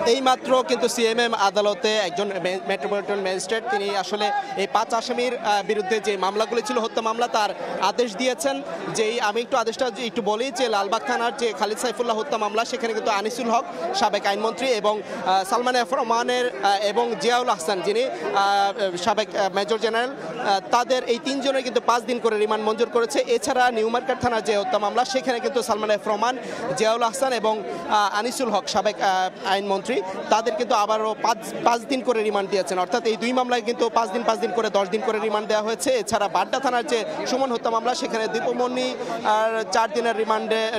এইমাত্র কিন্তু সিএমএম আদালতে একজন মেট্রোপলিটন ম্যাজিস্ট্রেট তিনি আসলে এই 5 আসামির বিরুদ্ধে যে মামলাগুলি ছিল হত্যা মামলা তার আদেশ দিয়েছেন। যেই আমি একটু আদেশটা একটু বলি যে লালবাগ থানার যে খালিদ সাইফুল্লাহ হত্যা মামলা সেখানে কিন্তু আনিসুল হক সাবেক আইনমন্ত্রী এবং সালমান এফ রহমানের এবং জিয়াউল হাসান যিনি সাবেক মেজর জেনারেল তাদের এই তিনজনের কিন্তু 5 দিন করে রিমান্ড মঞ্জুর করেছে। এছাড়া নিউ মার্কেট থানার যে হত্যা মামলা সেখানে কিন্তু সালমান এফ রহমান, জিয়াউল হাসান এবং আনিসুল হক সাবেক আইনমন্ত্রী তাদের কিন্তু আবারও 5 দিন করে রিমান্ড দিয়েছেন। অর্থাৎ এই দুই মামলায় কিন্তু 5 দিন করে 10 দিন করে রিমান্ড দেওয়া হয়েছে। এছাড়া বাড্ডা থানার যে সুমন হত্যা মামলা সেখানে দীপমণি আর 4 দিনের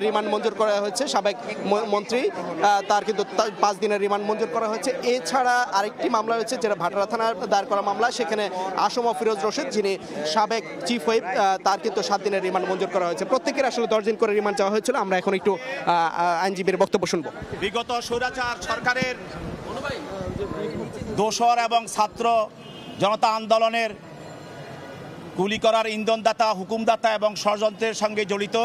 রিমান্ড মঞ্জুর করা হয়েছে। সাবেক মন্ত্রী তার কিন্তু 5 দিনের রিমান্ড মঞ্জুর করা হয়েছে। এছাড়া আরেকটি মামলা রয়েছে যেটা ভাটারা থানার দায়ের করা মামলা, সেখানে আসম ফিরোজ রশিদ যিনি সাবেক চিফ হুইপ তার কিন্তু 7 দিনের রিমান্ড মঞ্জুর করা হয়েছে। প্রত্যেকের আসলে 10 দিন করে রিমান্ড চাওয়া হয়েছিল। আমরা এখন একটু আইনজীবীর বক্তব্য শুনবো। বিগত স্বৈরাচার সরকারের দোসর এবং ছাত্র জনতা আন্দোলনের গুলি করার ইন্ধনদাতা, হুকুমদাতা এবং ষড়যন্ত্রের সঙ্গে জড়িত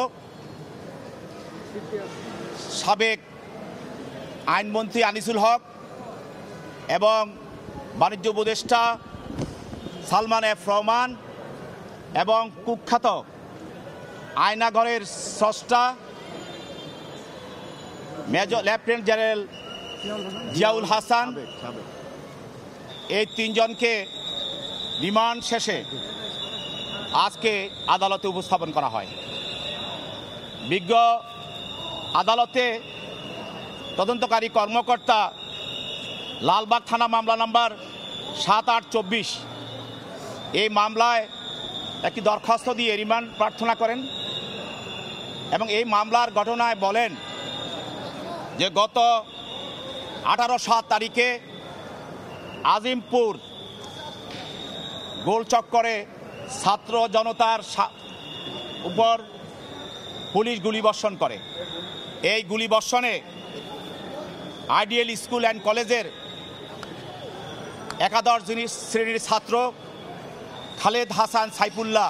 সাবেক আইনমন্ত্রী আনিসুল হক এবং বাণিজ্য উপদেষ্টা সালমান এফ রহমান এবং কুখ্যাত আয়নাঘরের স্রষ্টা major lieutenant general Ziaul Hasan এই তিনজনকে রিমান্ড শেষে আজকে আদালতে উপস্থাপন করা হয়। বিজ্ঞ আদালতে তদন্তকারী কর্মকর্তা লালবাগ থানা মামলা নাম্বার ৭-৮-২৪ এই মামলায় একটি দরখাস্ত দিয়ে রিমান্ড প্রার্থনা করেন এবং এই মামলার ঘটনায় বলেন যে গত 18/7 তারিখে আজিমপুর গোলচক্করে ছাত্র জনতার উপর পুলিশ গুলিবর্ষণ করে। এই গুলিবর্ষণে আইডিয়াল স্কুল অ্যান্ড কলেজের একাদশ শ্রেণীর ছাত্র খালেদ হাসান সাইফুল্লাহ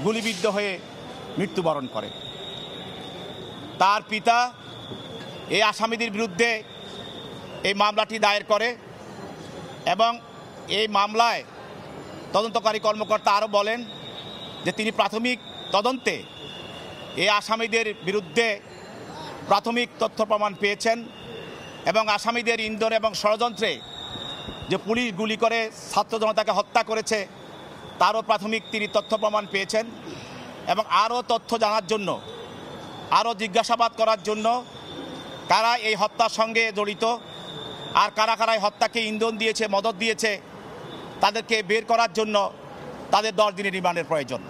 গুলিবিদ্ধ হয়ে মৃত্যুবরণ করে। তার পিতা এই আসামিদের বিরুদ্ধে এই মামলাটি দায়ের করে এবং এই মামলায় তদন্তকারী কর্মকর্তা আরও বলেন যে তিনি প্রাথমিক তদন্তে এই আসামিদের বিরুদ্ধে প্রাথমিক তথ্য প্রমাণ পেয়েছেন এবং আসামিদের ইন্ধন এবং ষড়যন্ত্রে যে পুলিশ গুলি করে ছাত্র জনতাকে হত্যা করেছে তারও প্রাথমিক তিনি তথ্য প্রমাণ পেয়েছেন এবং আরও তথ্য জানার জন্য, আরও জিজ্ঞাসাবাদ করার জন্য কারা এই হত্যার সঙ্গে জড়িত আর কারা কারা এই হত্যাকে ইন্ধন দিয়েছে, মদত দিয়েছে তাদেরকে বের করার জন্য তাদের 10 দিনের রিমান্ডের প্রয়োজন।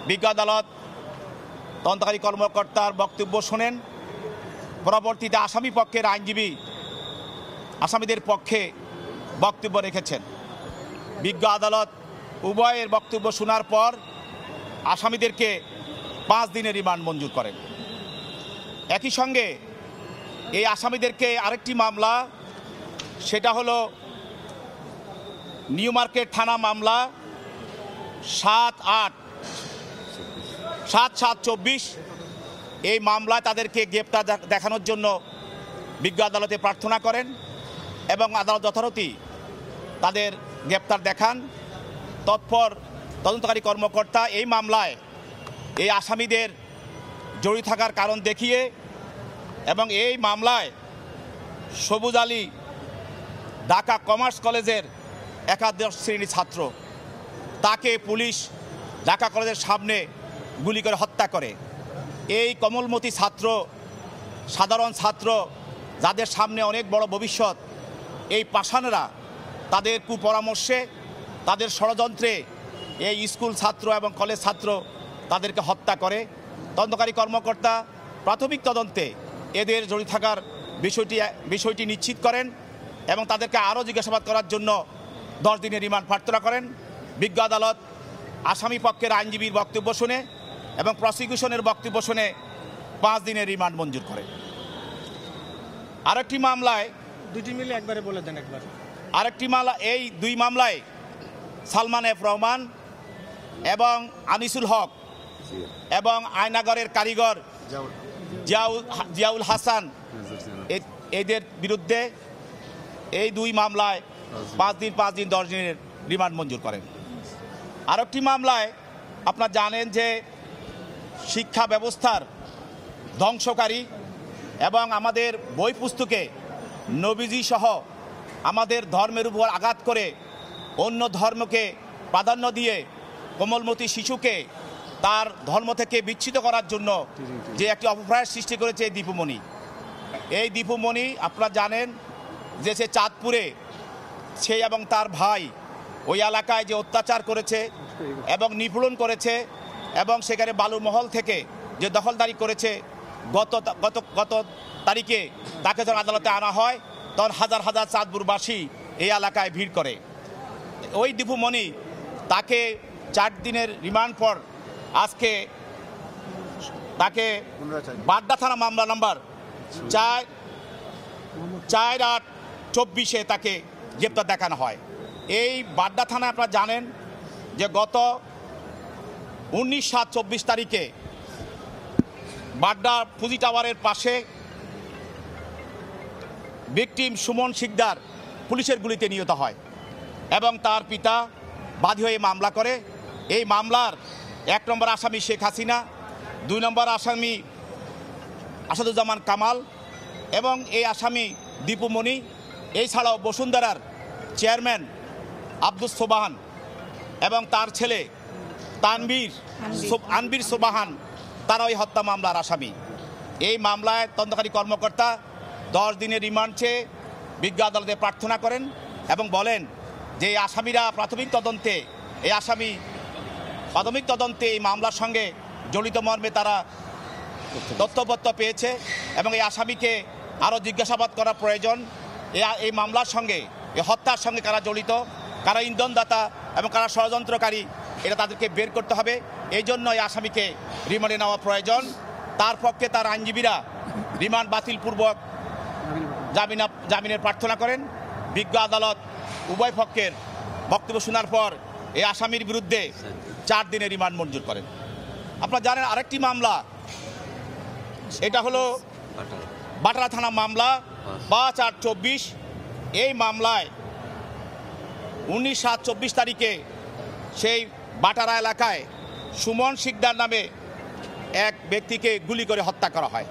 বিজ্ঞ আদালত তদন্তকারী কর্মকর্তার বক্তব্য শোনেন। পরবর্তীতে আসামি পক্ষের আইনজীবী আসামিদের পক্ষে বক্তব্য রেখেছেন। বিজ্ঞ আদালত উভয়ের বক্তব্য শোনার পর আসামিদেরকে 5 দিনের রিমান্ড মঞ্জুর করেন। একই সঙ্গে এই আসামিদেরকে আরেকটি মামলা, সেটা হলো নিউ মার্কেট থানা মামলা 7-7-24 এই মামলায় তাদেরকে গ্রেপ্তার দেখানোর জন্য বিজ্ঞ আদালতে প্রার্থনা করেন এবং আদালত যথারীতি তাদের গ্রেপ্তার দেখান। তৎপর তদন্তকারী কর্মকর্তা এই মামলায় এই আসামিদের জড়িত থাকার কারণ দেখিয়ে এবং এই মামলায় সবুজ আলী ঢাকা কমার্স কলেজের একাদশ শ্রেণীর ছাত্র, তাকে পুলিশ ঢাকা কলেজের সামনে গুলি করে হত্যা করে। এই কোমলমতি ছাত্র, সাধারণ ছাত্র যাদের সামনে অনেক বড় ভবিষ্যৎ, এই পাষাণরা তাদের কুপরামর্শে, তাদের ষড়যন্ত্রে এই স্কুল ছাত্র এবং কলেজ ছাত্র তাদেরকে হত্যা করে। তদন্তকারী কর্মকর্তা প্রাথমিক তদন্তে এদের জড়িত থাকার বিষয়টি নিশ্চিত করেন এবং তাদেরকে আরও জিজ্ঞাসাবাদ করার জন্য 10 দিনের রিমান্ড প্রার্থনা করেন। বিজ্ঞ আদালত আসামি পক্ষের আইনজীবীর বক্তব্য শুনে এবং প্রসিকিউশনের বক্তব্য শুনে 5 দিনের রিমান্ড মঞ্জুর করে। আরেকটি মামলায় দুটি মিলে একবারে বলে দেন একবার। আরেকটি মামলা, এই 2 মামলায় সালমান এফ রহমান এবং আনিসুল হক এবং আয়নাগরের কারিগর জিয়াউল হাসান এদের বিরুদ্ধে এই 2 মামলায় 5 দিন 10 দিনের রিমান্ড মঞ্জুর করেন। আরেকটি মামলায় আপনারা জানেন যে শিক্ষা ব্যবস্থার ধ্বংসকারী এবং আমাদের বই পুস্তকে নবীজি সহ আমাদের ধর্মের উপর আঘাত করে অন্য ধর্মকে প্রাধান্য দিয়ে কোমলমতি শিশুকে তার ধর্ম থেকে বিচ্ছিন্ন করার জন্য যে একটি অপপ্রয়াস সৃষ্টি করেছে এই দীপুমণি। এই দীপুমণি আপনারা জানেন যে সে চাঁদপুরে সে এবং তার ভাই ওই এলাকায় যে অত্যাচার করেছে এবং নিপীড়ন করেছে এবং সেখানে বালুমহল থেকে যে দখলদারি করেছে, গত তারিখে তাকে যখন আদালতে আনা হয় তখন হাজার হাজার চাঁদপুরবাসী এই এলাকায় ভিড় করে। ওই দীপুমণি তাকে 4 দিনের রিমান্ড পর আজকে তাকে বাড্ডা থানা মামলা নাম্বার 4/8/24 তাকে গ্রেপ্তার দেখানো হয়। এই বাড্ডা থানায় আপনারা জানেন যে গত 19/7/24 তারিখে বাড্ডা ফুজি টাওয়ারের পাশে ভিকটিম সুমন শিকদার পুলিশের গুলিতে নিহত হয় এবং তার পিতা বাদী হয়ে মামলা করে। এই মামলার 1 নম্বর আসামি শেখ হাসিনা, 2 নম্বর আসামি আসাদুজ্জামান কামাল এবং এই আসামি দীপুমণি, এছাড়াও বসুন্ধরার চেয়ারম্যান আব্দুস সোবাহান এবং তার ছেলে আনবির সোবাহান, তারা ওই হত্যা মামলার আসামি। এই মামলায় তদন্তকারী কর্মকর্তা 10 দিনের রিমান্ড চেয়ে বিজ্ঞ আদালতে প্রার্থনা করেন এবং বলেন যে এই আসামিরা প্রাথমিক তদন্তে এই মামলার সঙ্গে জড়িত মর্মে তারা তথ্যপত্র পেয়েছে এবং এই আসামিকে আরও জিজ্ঞাসাবাদ করা প্রয়োজন। এই মামলার সঙ্গে, এই হত্যার সঙ্গে কারা জড়িত, কারা ইন্ধনদাতা এবং কারা ষড়যন্ত্রকারী, এটা তাদেরকে বের করতে হবে। এই জন্য এই আসামিকে রিমান্ডে নেওয়া প্রয়োজন। তার পক্ষে তার আইনজীবীরা রিমান্ড বাতিলপূর্বক জামিনের প্রার্থনা করেন। বিজ্ঞ আদালত উভয় পক্ষের বক্তব্য শোনার পর এই আসামির বিরুদ্ধে 4 দিনের রিমান্ড মঞ্জুর করেন। আপনারা জানেন আরেকটি মামলা, এটা হলো বাটারা থানা মামলা 5/8/24। এই মামলায় 19/7/24 তারিখে সেই বাটারা এলাকায় সুমন শিকদার নামে এক ব্যক্তিকে গুলি করে হত্যা করা হয়।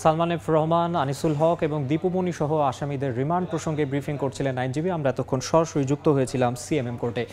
সালমান এফ রহমান, আনিসুল হক এবং দীপুমণি সহ আসামিদের রিমান্ড প্রসঙ্গে ব্রিফিং করছিলেন আইনজীবী। আমরা এতক্ষণ সরাসরি যুক্ত হয়েছিলাম সিএমএম কোর্টে।